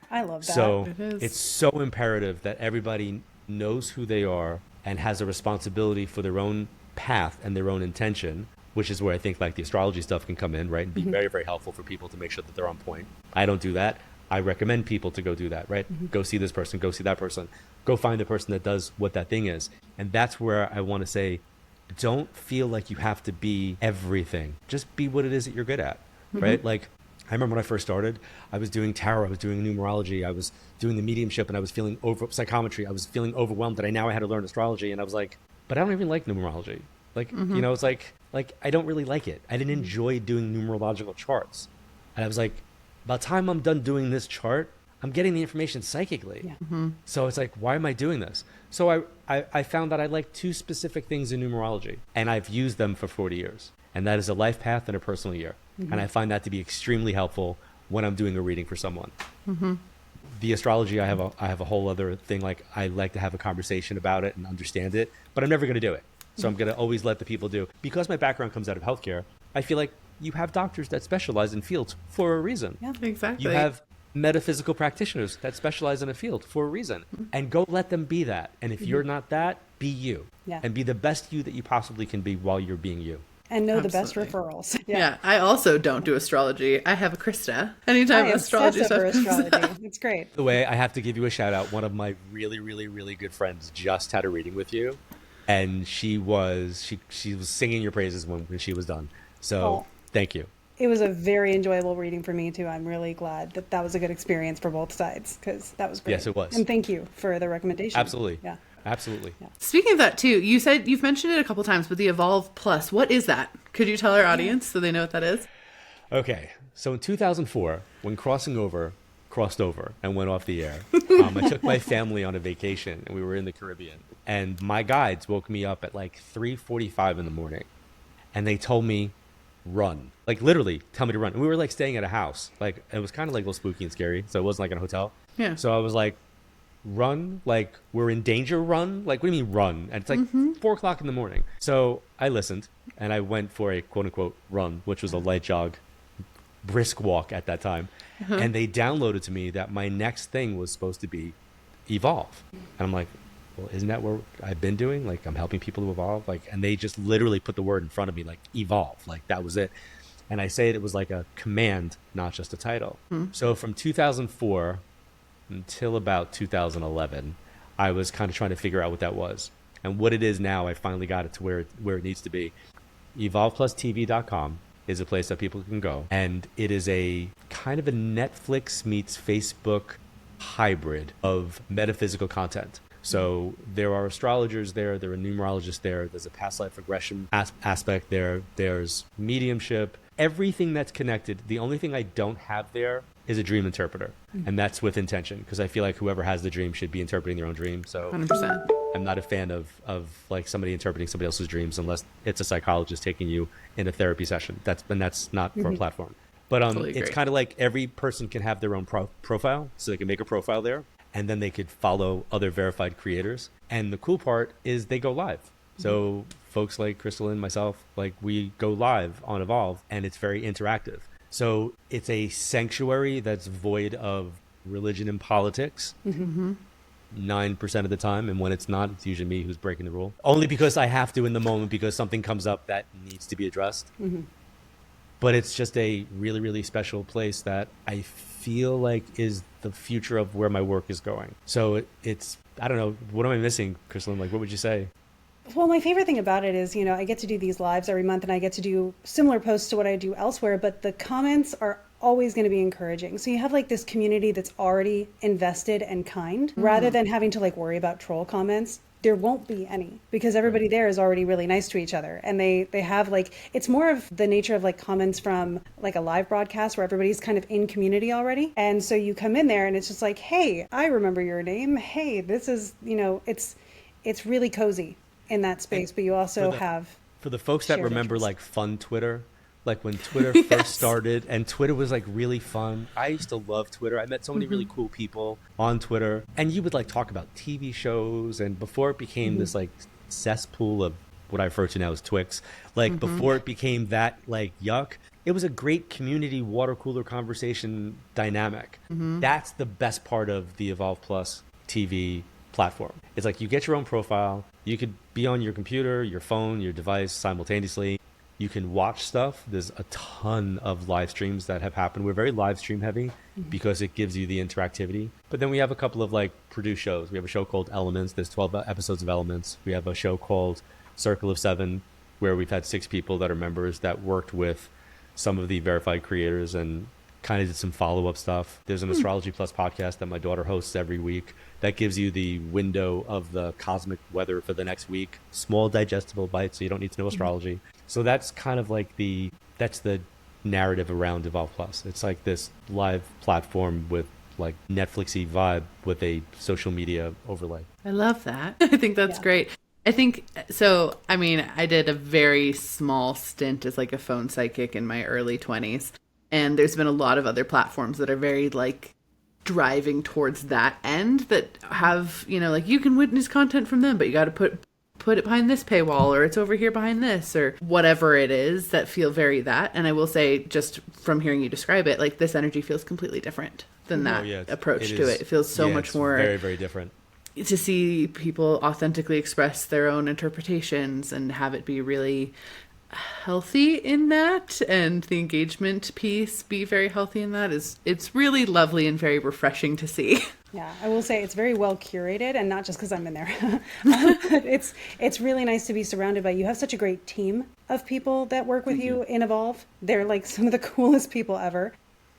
S2: I love that.
S3: So it's so imperative that everybody knows who they are and has a responsibility for their own path and their own intention, which is where I think like the astrology stuff can come in, right? And be very, very helpful for people to make sure that they're on point. I don't do that. I recommend people to go do that, right? Go see this person, go see that person, go find the person that does what that thing is. And that's where I want to say, don't feel like you have to be everything. Just be what it is that you're good at, right? Like, I remember when I first started, I was doing tarot, I was doing numerology, I was doing the mediumship, and I was feeling psychometry. I was feeling overwhelmed that I now had to learn astrology. And I was like, but I don't even like numerology. Like, you know, it's like, I don't really like it. I didn't enjoy doing numerological charts. And I was like, by the time I'm done doing this chart, I'm getting the information psychically. So it's like, why am I doing this? So I found that I like two specific things in numerology, and I've used them for 40 years. And that is a life path and a personal year. And I find that to be extremely helpful when I'm doing a reading for someone. The astrology, I have a whole other thing. Like, I like to have a conversation about it and understand it, but I'm never going to do it. So I'm going to always let the people do. Because my background comes out of healthcare, I feel like you have doctors that specialize in fields for a reason.
S1: Yeah, exactly.
S3: You have metaphysical practitioners that specialize in a field for a reason. And go let them be that. And if you're not that, be you. And be the best you that you possibly can be while you're being you.
S2: And know the best referrals.
S1: Yeah, I also don't do astrology. I have a Krista. Anytime astrology stuff comes up.
S2: It's great.
S3: The way I have to give you a shout out. One of my really, really, really good friends just had a reading with you. And she was singing your praises when she was done. So thank you.
S2: It was a very enjoyable reading for me too. I'm really glad that was a good experience for both sides, because that was great.
S3: Yes, it was.
S2: And thank you for the recommendation.
S3: Absolutely.
S2: Yeah.
S3: Absolutely.
S2: Yeah.
S1: Speaking of that too, you said you've mentioned it a couple times, but the Evolve Plus, what is that? Could you tell our audience so they know what that is?
S3: Okay. So in 2004, when crossed over and went off the air, I took my family on a vacation, and we were in the Caribbean. And my guides woke me up at like 3:45 in the morning, and they told me, run. Like, literally tell me to run. And we were like staying at a house. Like, it was kind of like a little spooky and scary. So it wasn't like in a hotel. Yeah. So I was like, run? Like, we're in danger, run? Like, what do you mean run? And it's like 4:00 in the morning. So I listened, and I went for a quote unquote run, which was a light jog, brisk walk at that time. And they downloaded to me that my next thing was supposed to be evolve. And I'm like, well, isn't that what I've been doing? Like, I'm helping people to evolve. Like, and they just literally put the word in front of me, like, evolve. Like, that was it. And I say it was like a command, not just a title. So from 2004 until about 2011, I was kind of trying to figure out what that was. And what it is now, I finally got it to where it needs to be. EvolvePlusTV.com is a place that people can go. And it is a kind of a Netflix meets Facebook hybrid of metaphysical content. So there are astrologers there are numerologists there's a past life regression aspect there, there's mediumship, everything that's connected. The only thing I don't have there is a dream interpreter. And that's with intention, because I feel like whoever has the dream should be interpreting their own dream. So
S1: 100%.
S3: I'm not a fan of like somebody interpreting somebody else's dreams unless it's a psychologist taking you in a therapy session. That's not for a platform. But totally it's kind of like every person can have their own profile, so they can make a profile there, and then they could follow other verified creators. And the cool part is they go live. So folks like KristaLyn, myself, like we go live on Evolve, and it's very interactive. So it's a sanctuary that's void of religion and politics. 9% of the time, and when it's not, it's usually me who's breaking the rule, only because I have to in the moment, because something comes up that needs to be addressed. But it's just a really, really special place that I feel like is the future of where my work is going. So it's I don't know, what am I missing, KristaLyn? Like, what would you say?
S2: Well, my favorite thing about it is, I get to do these lives every month, and I get to do similar posts to what I do elsewhere, but the comments are always going to be encouraging. So you have like this community that's already invested and kind, rather than having to like worry about troll comments. There won't be any, because everybody there is already really nice to each other. And they have like, it's more of the nature of like comments from like a live broadcast where everybody's kind of in community already. And so you come in there and it's just like, hey, I remember your name. Hey, this is, it's really cozy in that space. But you also have,
S3: for the folks that remember interest. Like fun Twitter, like when Twitter first started, and Twitter was like really fun. I used to love Twitter. I met so many really cool people on Twitter, and you would like talk about TV shows. And before it became this like cesspool of what I refer to now as Twix, like before it became that like yuck, it was a great community water cooler conversation dynamic. That's the best part of the Evolve Plus TV platform. It's like you get your own profile. You could be on your computer, your phone, your device simultaneously. You can watch stuff. There's a ton of live streams that have happened. We're very live stream heavy because it gives you the interactivity. But then we have a couple of like produced shows. We have a show called Elements. There's 12 episodes of Elements. We have a show called Circle of Seven, where we've had 6 people that are members that worked with some of the verified creators and kind of did some follow-up stuff. There's an Astrology Plus podcast that my daughter hosts every week that gives you the window of the cosmic weather for the next week. Small digestible bites, so you don't need to know astrology. So that's kind of like that's the narrative around Evolve Plus. It's like this live platform with like Netflixy vibe with a social media overlay.
S1: I love that. I think that's great. I think so. I mean, I did a very small stint as like a phone psychic in my early 20s. And there's been a lot of other platforms that are very like driving towards that end, that have, like you can witness content from them, but you got to put it behind this paywall, or it's over here behind this, or whatever it is, that feel very that. And I will say, just from hearing you describe it, like this energy feels completely different than that approach to it. It feels so much more
S3: very, very different.
S1: To see people authentically express their own interpretations and have it be really healthy in that, and the engagement piece be very healthy in that, it's really lovely and very refreshing to see.
S2: Yeah, I will say it's very well curated, and not just because I'm in there. It's really nice to be surrounded by. You have such a great team of people that work with you in Evolve. They're like some of the coolest people ever.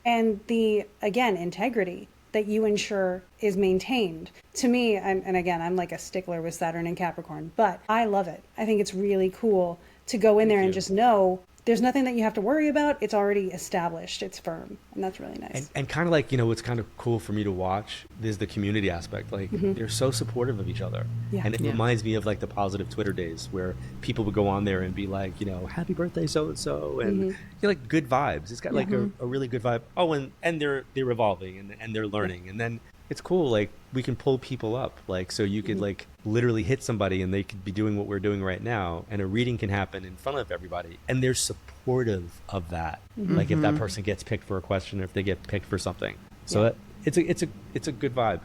S2: And the, again, integrity that you ensure is maintained. To me, and again, I'm like a stickler with Saturn and Capricorn, but I love it. I think it's really cool to go in there and just know there's nothing that you have to worry about. It's already established. It's firm. And that's really nice.
S3: And kind of like, what's kind of cool for me to watch is the community aspect. Like they're so supportive of each other. Yeah. And it reminds me of like the positive Twitter days where people would go on there and be like, happy birthday so-and-so. And like good vibes. It's got like a really good vibe. Oh, and they're evolving and they're learning. And then it's cool. Like we can pull people up. Like, so you could like literally hit somebody and they could be doing what we're doing right now. And a reading can happen in front of everybody. And they're supportive of that. Like if that person gets picked for a question, or if they get picked for something. So that it's a good vibe.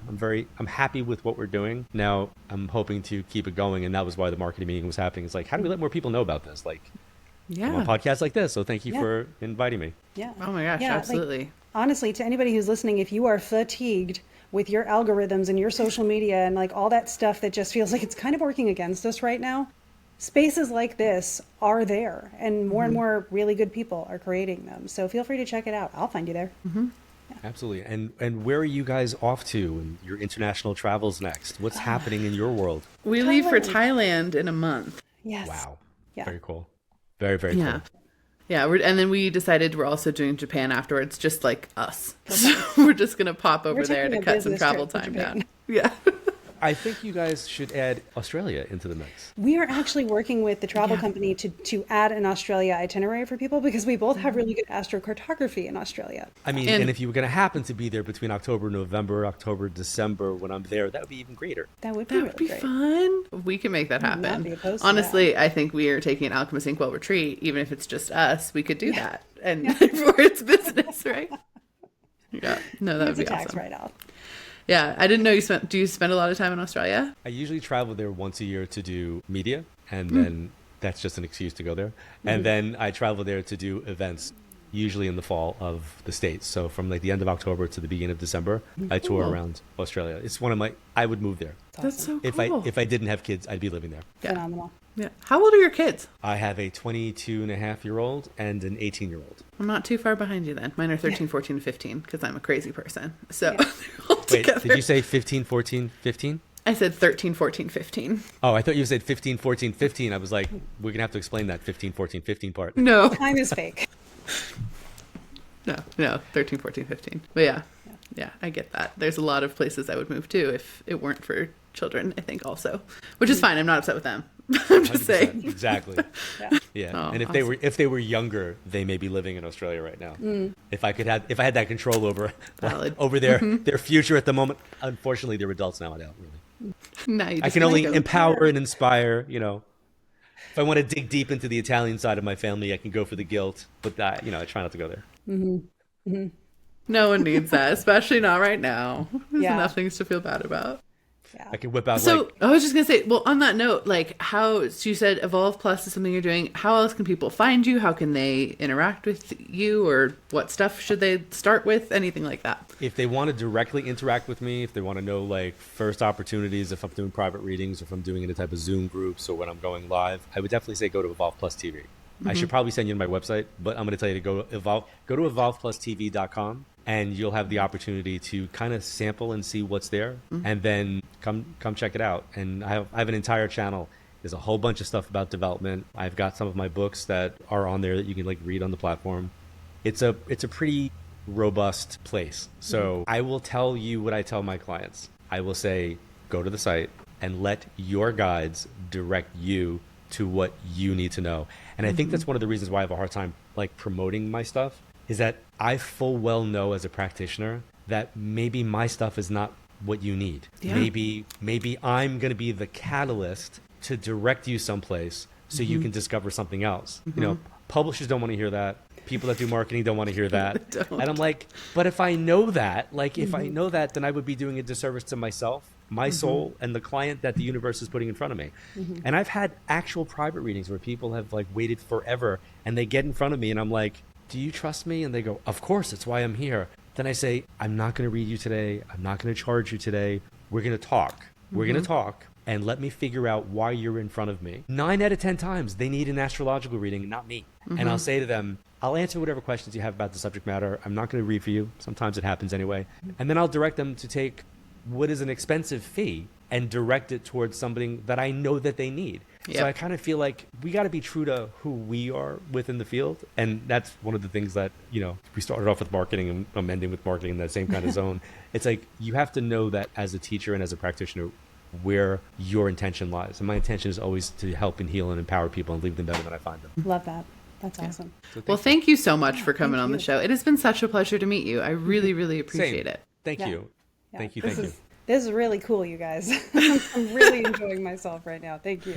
S3: I'm happy with what we're doing. Now I'm hoping to keep it going. And that was why the marketing meeting was happening. It's like, how do we let more people know about this? Like, I'm on podcasts like this. So thank you for inviting me.
S2: Yeah.
S1: Oh my gosh, absolutely.
S2: Like, honestly, to anybody who's listening, if you are fatigued with your algorithms and your social media and like all that stuff that just feels like it's kind of working against us right now, spaces like this are there, and more really good people are creating them. So feel free to check it out. I'll find you there.
S3: Absolutely. And where are you guys off to in your international travels next? What's happening in your world?
S1: We leave for Thailand in a month.
S2: Yes.
S3: Wow.
S2: Yeah.
S3: Very cool. Very, very cool.
S1: Yeah, and then we decided we're also doing Japan afterwards, just like us. So we're just going to pop over there to cut some travel time down. Yeah.
S3: I think you guys should add Australia into the mix.
S2: We are actually working with the travel company to add an Australia itinerary for people, because we both have really good astrocartography in Australia.
S3: I mean, and if you were going to happen to be there between October, November, October, December, when I'm there, that would be even greater.
S2: That would be really great.
S1: Fun. We can make that happen. Honestly, I think we are taking an Alchemist Inkwell retreat, even if it's just us. We could do that, and for its business, right? Yeah. No, that would be awesome.
S2: Tax write-off.
S1: Yeah, I didn't know do you spend a lot of time in Australia?
S3: I usually travel there once a year to do media, and then that's just an excuse to go there. And then I travel there to do events, usually in the fall of the States. So from like the end of October to the beginning of December, I tour around Australia. It's one of I would move there.
S1: That's so cool.
S3: If I didn't have kids, I'd be living there.
S2: Phenomenal.
S1: Yeah. How old are your kids?
S3: I have a 22-and-a-half-year-old and an 18-year-old.
S1: I'm not too far behind you then. Mine are 13, 14, and 15, because I'm a crazy person. So
S3: Wait, did you say 15, 14, 15?
S1: I said 13, 14, 15.
S3: Oh, I thought you said 15, 14, 15. I was like, we're going to have to explain that 15, 14, 15 part.
S1: No.
S2: Time is fake.
S1: No, 13, 14, 15. But yeah, I get that. There's a lot of places I would move to if it weren't for children, I think also, which is fine. I'm not upset with them. I'm just saying.
S3: Exactly. Yeah.
S1: Oh,
S3: and
S1: awesome.
S3: if they were younger, they may be living in Australia right now. If I had that control over their future at the moment. Unfortunately, they're adults now. I don't really.
S1: No,
S3: I can only empower and inspire. If I want to dig deep into the Italian side of my family, I can go for the guilt. But I try not to go there.
S1: No one needs that, especially not right now. There's enough things to feel bad about.
S2: Yeah.
S3: I can whip out
S1: So I was just going to say, well, on that note, so you said Evolve Plus is something you're doing. How else can people find you? How can they interact with you? Or what stuff should they start with? Anything like that?
S3: If they want to directly interact with me, if they want to know first opportunities, if I'm doing private readings, if I'm doing any type of Zoom groups or when I'm going live, I would definitely say go to Evolve Plus TV. I should probably send you to my website, but I'm going to tell you to go to evolveplusTV.com. And you'll have the opportunity to kind of sample and see what's there, and then come check it out. And I have an entire channel. There's a whole bunch of stuff about development. I've got some of my books that are on there that you can read on the platform. It's a pretty robust place. So I will tell you what I tell my clients. I will say, go to the site and let your guides direct you to what you need to know. And I think that's one of the reasons why I have a hard time promoting my stuff, is that I full well know as a practitioner that maybe my stuff is not what you need. Yeah. Maybe I'm going to be the catalyst to direct you someplace so you can discover something else. Publishers don't want to hear that. People that do marketing don't want to hear that. And I'm like, but if I know that, if I know that, then I would be doing a disservice to myself, my soul, and the client that the universe is putting in front of me. And I've had actual private readings where people have waited forever, and they get in front of me and I'm like, do you trust me? And they go, of course, it's why I'm here. Then I say, I'm not going to read you today. I'm not going to charge you today. We're going to talk. We're going to talk, and let me figure out why you're in front of me. 9 out of 10 times, they need an astrological reading, not me. And I'll say to them, I'll answer whatever questions you have about the subject matter. I'm not going to read for you. Sometimes it happens anyway. And then I'll direct them to take what is an expensive fee and direct it towards something that I know that they need. Yep. So I kind of feel like we got to be true to who we are within the field. And that's one of the things that, we started off with marketing and I'm ending with marketing in that same kind of zone. It's you have to know that as a teacher and as a practitioner, where your intention lies. And my intention is always to help and heal and empower people and leave them better than I find them.
S2: Love that. That's awesome.
S3: So
S1: thank you so much for coming on the show. It has been such a pleasure to meet you. I really, really appreciate it.
S3: Thank you.
S2: Yeah.
S3: Thank you.
S2: This is really cool, you guys. I'm really enjoying myself right now. Thank you.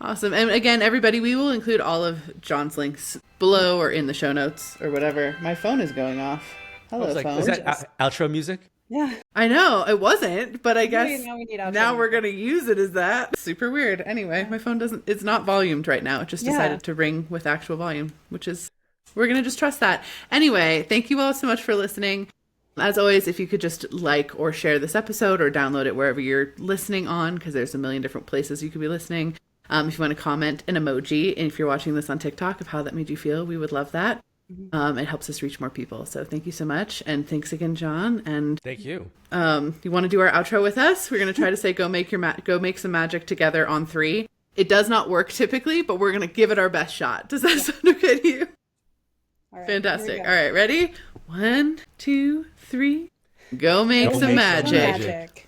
S1: Awesome. And again, everybody, we will include all of John's links below or in the show notes or whatever. My phone is going off. Hello, phone.
S3: Is that outro music?
S2: Yeah.
S1: I know it wasn't, but I guess
S2: Now we need outro
S1: now we're
S2: music.
S1: going to use it as that. Super weird. Anyway, my phone it's not volumed right now. It just decided to ring with actual volume, which is, we're going to just trust that. Anyway, thank you all so much for listening. As always, if you could just like or share this episode or download it wherever you're listening on, because there's a million different places you could be listening. If you want to comment an emoji, and if you're watching this on TikTok, of how that made you feel, we would love that. It helps us reach more people. So thank you so much. And thanks again, John. And
S3: thank you.
S1: You want to do our outro with us? We're going to try to say, go make some magic together on 3. It does not work typically, but we're going to give it our best shot. Does that sound okay to you?
S2: All right,
S1: fantastic. All right, ready? 1, 2, 3. Go make some magic.